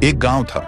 एक गांव था,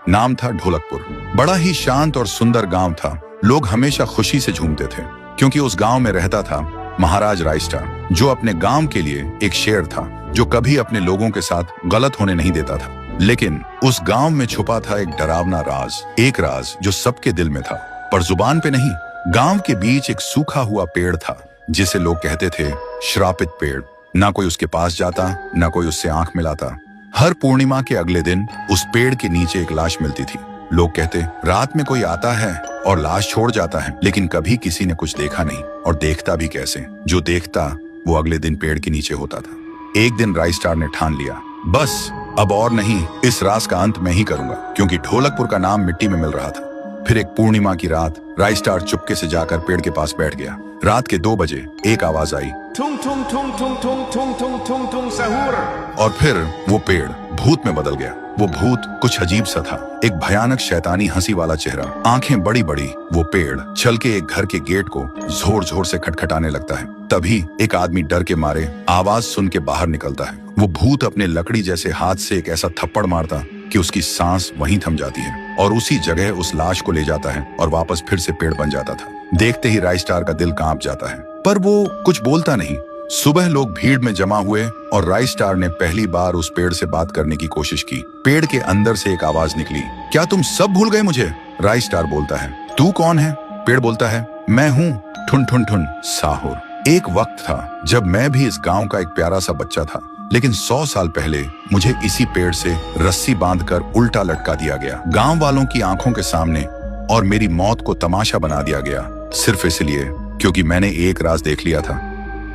नाम था ढोलकपुर। बड़ा ही शांत और सुंदर गांव था। लोग हमेशा खुशी से झूमते थे क्योंकि उस गांव में रहता था महाराज रायस्टार, जो अपने गांव के लिए एक शेर था, जो कभी अपने लोगों के साथ गलत होने नहीं देता था। लेकिन उस गांव में छुपा था एक डरावना राज, एक राज जो सबके दिल में था पर जुबान पे नहीं। गांव के बीच एक सूखा हुआ पेड़ था जिसे लोग कहते थे श्रापित पेड़। ना कोई उसके पास जाता, ना कोई उससे आंख मिलाता। हर पूर्णिमा के अगले दिन उस पेड़ के नीचे एक लाश मिलती थी। लोग कहते, रात में कोई आता है और लाश छोड़ जाता है, लेकिन कभी किसी ने कुछ देखा नहीं, और देखता भी कैसे। जो देखता वो अगले दिन पेड़ के नीचे होता था। एक दिन रायस्टार ने ठान लिया, बस अब और नहीं, इस राज का अंत मैं ही करूंगा, क्योंकि ढोलकपुर का नाम मिट्टी में मिल रहा था। फिर एक पूर्णिमा की रात रायस्टार चुपके से जाकर पेड़ के पास बैठ गया। रात के 2 बजे एक आवाज आई, थुम थुम थुम थुम थुम थुम थुम थुम थुम सहूर। और फिर वो पेड़ भूत में बदल गया। वो भूत कुछ अजीब सा था, एक भयानक शैतानी हंसी वाला चेहरा, आंखें बड़ी बड़ी। वो पेड़ चल के एक घर के गेट को जोर जोर से खटखटाने लगता है। तभी एक आदमी डर के मारे आवाज सुन के बाहर निकलता है। वो भूत अपने लकड़ी जैसे हाथ से एक ऐसा थप्पड़ मारता कि उसकी सांस वहीं थम जाती है, और उसी जगह उस लाश को ले जाता है और वापस फिर से पेड़ बन जाता था। देखते ही रायस्टार का दिल कांप जाता है, पर वो कुछ बोलता नहीं। सुबह लोग भीड़ में जमा हुए और रायस्टार ने पहली बार उस पेड़ से बात करने की कोशिश की। पेड़ के अंदर से एक आवाज निकली, क्या तुम सब भूल गए मुझे? रायस्टार बोलता है, तू कौन है? पेड़ बोलता है, मैं हूँ ठुन ठुन ठुन साहुर। एक वक्त था जब मैं भी इस गांव का एक प्यारा सा बच्चा था, लेकिन 100 साल पहले मुझे इसी पेड़ से रस्सी बांधकर उल्टा लटका दिया गया, गांव वालों की आंखों के सामने, और मेरी मौत को तमाशा बना दिया गया, सिर्फ इसलिए क्योंकि मैंने एक राज देख लिया था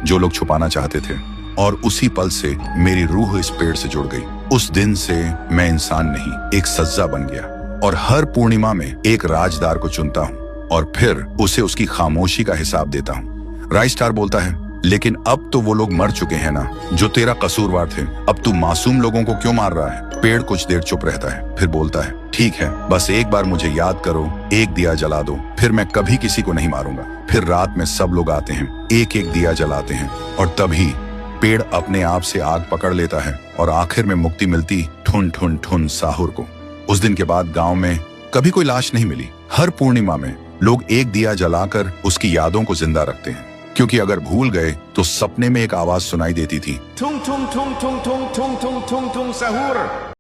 जो लोग छुपाना चाहते थे। और उसी पल से मेरी रूह इस पेड़ से जुड़ गई। उस दिन से मैं इंसान नहीं, एक सज्जा बन गया, और हर पूर्णिमा में एक राजदार को चुनता हूँ और फिर उसे उसकी खामोशी का हिसाब देता हूँ। रायस्टार बोलता है, लेकिन अब तो वो लोग मर चुके हैं ना, जो तेरा कसूरवार थे। अब तू मासूम लोगों को क्यों मार रहा है? पेड़ कुछ देर चुप रहता है, फिर बोलता है, ठीक है, बस एक बार मुझे याद करो, एक दिया जला दो, फिर मैं कभी किसी को नहीं मारूंगा। फिर रात में सब लोग आते हैं, एक एक दिया जलाते हैं, और तभी पेड़ अपने आप से आग पकड़ लेता है, और आखिर में मुक्ति मिलती ठुन ठुन ठुन साहुर को। उस दिन के बाद गांव में कभी कोई लाश नहीं मिली। हर पूर्णिमा में लोग एक दिया जलाकर उसकी यादों को जिंदा रखते हैं, क्योंकि अगर भूल गए तो सपने में एक आवाज सुनाई देती थी, थुम थुम थुम थुम थुम थुम थुम थुम थुम सहूर।